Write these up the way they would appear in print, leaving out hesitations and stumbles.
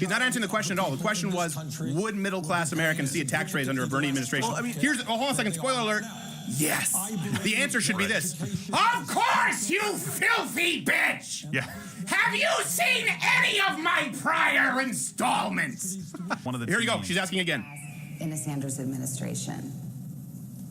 He's not answering the question at all. The question was, would middle-class Americans see a tax raise under a Bernie administration? Well, I mean, hold on a second, spoiler alert. Yes. The answer should be this. Of course, you filthy bitch! Yeah. Have you seen any of my prior installments? Here you go. She's asking again. In a Sanders administration.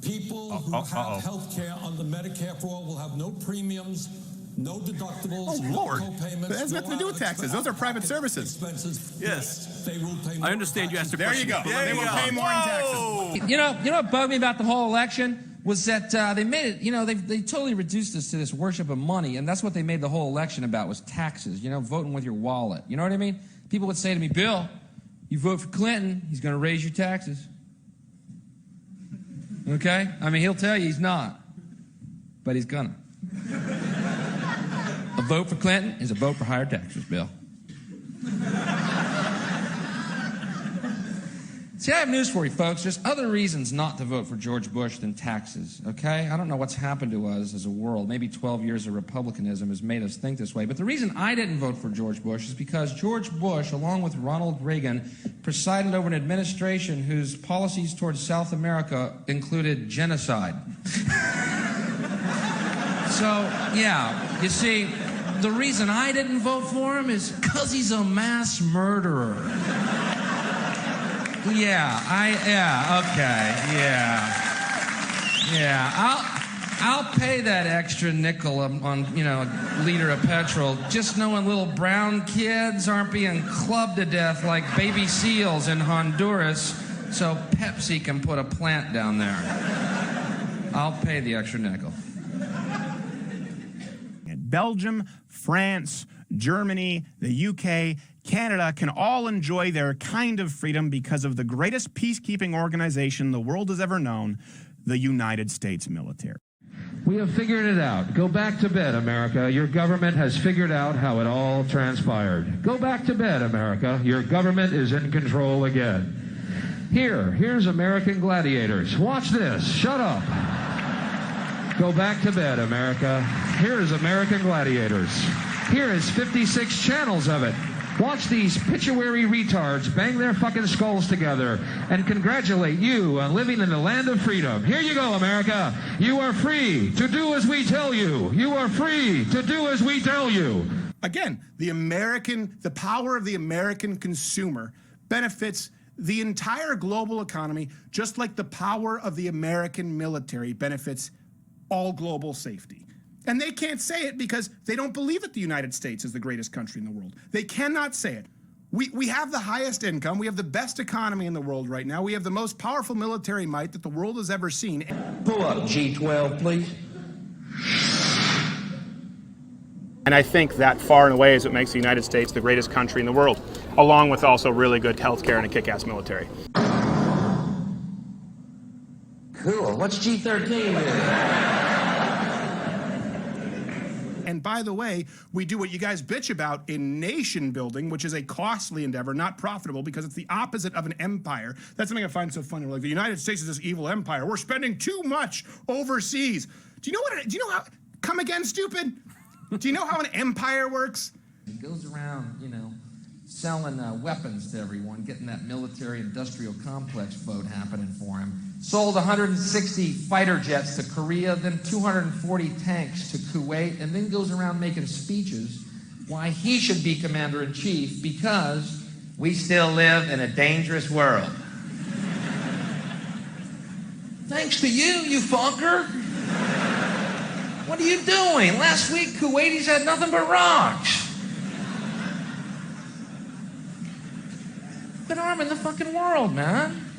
People who have health care under Medicare for all will have no premiums, no deductibles, oh, Lord. no co-payments. That has nothing to do with taxes. Those are private services. Expenses. Yes. They will pay more. I understand you asked a there question. You go. They will pay more in taxes. You know what bugged me about the whole election was that they made it, they totally reduced us to this worship of money, and that's what they made the whole election about was taxes, voting with your wallet. You know what I mean? People would say to me, Bill, you vote for Clinton, he's going to raise your taxes. Okay? I mean, he'll tell you he's not, but he's gonna. A vote for Clinton is a vote for higher taxes, Bill. See, I have news for you, folks. There's other reasons not to vote for George Bush than taxes, okay? I don't know what's happened to us as a world. Maybe 12 years of republicanism has made us think this way. But the reason I didn't vote for George Bush is because George Bush, along with Ronald Reagan, presided over an administration whose policies towards South America included genocide. So, yeah, you see, the reason I didn't vote for him is because he's a mass murderer. I'll pay that extra nickel on a liter of petrol just knowing little brown kids aren't being clubbed to death like baby seals in Honduras so Pepsi can put a plant down there. I'll pay the extra nickel. Belgium, France, Germany, the UK, Canada can all enjoy their kind of freedom because of the greatest peacekeeping organization the world has ever known, the United States military. We have figured it out. Go back to bed, America. Your government has figured out how it all transpired. Go back to bed, America. Your government is in control again. Here's American gladiators. Watch this. Shut up. Go back to bed, America. Here's American gladiators. Here is 56 channels of it. Watch these pituitary retards bang their fucking skulls together and congratulate you on living in the land of freedom. Here you go, America. You are free to do as we tell you. You are free to do as we tell you. Again, the power of the American consumer benefits the entire global economy, just like the power of the American military benefits all global safety. And they can't say it because they don't believe that the United States is the greatest country in the world. They cannot say it. We have the highest income. We have the best economy in the world right now. We have the most powerful military might that the world has ever seen. Pull up G12, please. And I think that far and away is what makes the United States the greatest country in the world, along with also really good health care and a kick-ass military. Cool. What's G13? And by the way, we do what you guys bitch about in nation building, which is a costly endeavor, not profitable, because it's the opposite of an empire. That's something I find so funny. Like, the United States is this evil empire. We're spending too much overseas. Do you know how, come again, stupid? Do you know how an empire works? He goes around, selling weapons to everyone, getting that military-industrial complex vote happening for him. Sold 160 fighter jets to Korea, then 240 tanks to Kuwait, and then goes around making speeches why he should be commander-in-chief because we still live in a dangerous world. Thanks to you fucker. What are you doing? Last week, Kuwaitis had nothing but rocks. Been arming the fucking world, man.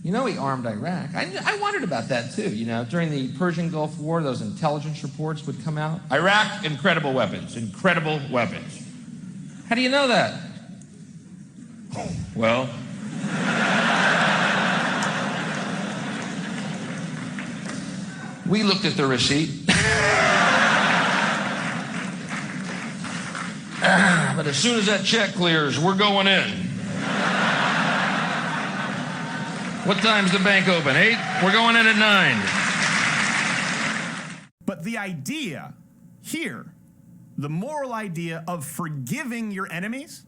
He armed Iraq. I wondered about that, too. During the Persian Gulf War, those intelligence reports would come out. Iraq, incredible weapons. Incredible weapons. How do you know that? Well... we looked at the receipt. But as soon as that check clears, we're going in. What time's the bank open? 8? We're going in at 9. But the idea here the moral idea of forgiving your enemies,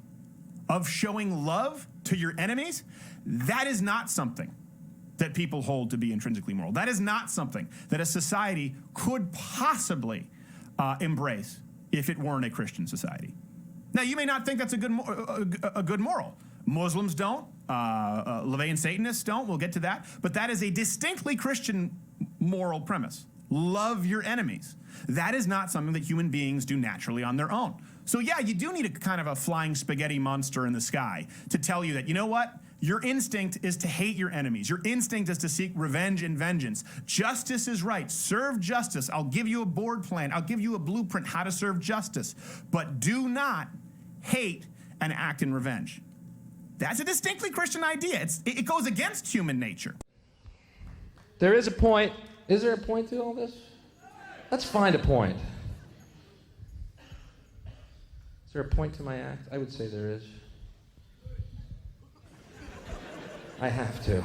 of showing love to your enemies, that is not something that people hold to be intrinsically moral. That is not something that a society could possibly embrace if it weren't a Christian society. Now, you may not think that's a good moral. Muslims don't. LaVeyan Satanists don't. We'll get to that. But that is a distinctly Christian moral premise. Love your enemies. That is not something that human beings do naturally on their own. So yeah, you do need a kind of a flying spaghetti monster in the sky to tell you that, you know what? Your instinct is to hate your enemies. Your instinct is to seek revenge and vengeance. Justice is right. Serve justice. I'll give you a board plan. I'll give you a blueprint how to serve justice. But do not hate and act in revenge. That's a distinctly Christian idea. It goes against human nature. There is a point. Is there a point to all this? Let's find a point. Is there a point to my act? I would say there is. I have to.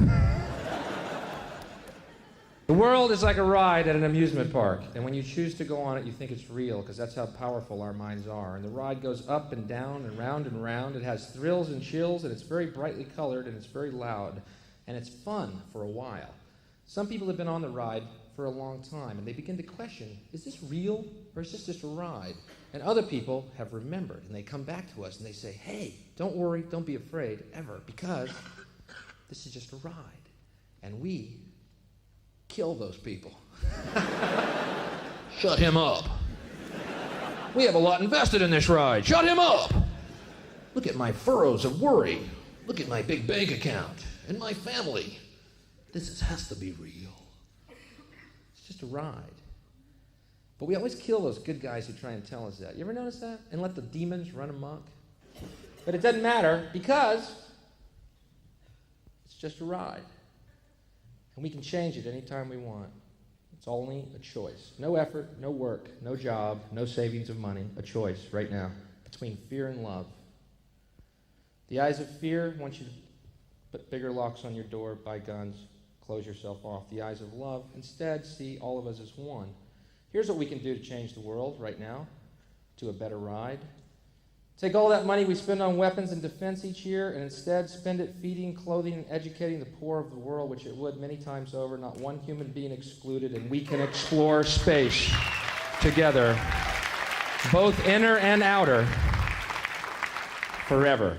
The world is like a ride at an amusement park, and when you choose to go on it, you think it's real, because that's how powerful our minds are. And the ride goes up and down and round and round. It has thrills and chills, and it's very brightly colored, and it's very loud, and it's fun for a while. Some people have been on the ride for a long time, and they begin to question, is this real, or is this just a ride? And other people have remembered, and they come back to us, and they say, hey, don't worry, don't be afraid, ever, because this is just a ride, and we kill those people. Shut him up. We have a lot invested in this ride. Shut him up. Look at my furrows of worry. Look at my big bank account and my family. Has to be real. It's just a ride. But we always kill those good guys who try and tell us that. You ever notice that? And let the demons run amok? But it doesn't matter, because it's just a ride. And we can change it anytime we want. It's only a choice. No effort, no work, no job, no savings of money. A choice right now between fear and love. The eyes of fear want you to put bigger locks on your door, buy guns, close yourself off. The eyes of love instead see all of us as one. Here's what we can do to change the world right now to a better ride. Take all that money we spend on weapons and defense each year and instead spend it feeding, clothing, and educating the poor of the world, which it would many times over, not one human being excluded, and we can explore space together, both inner and outer, forever.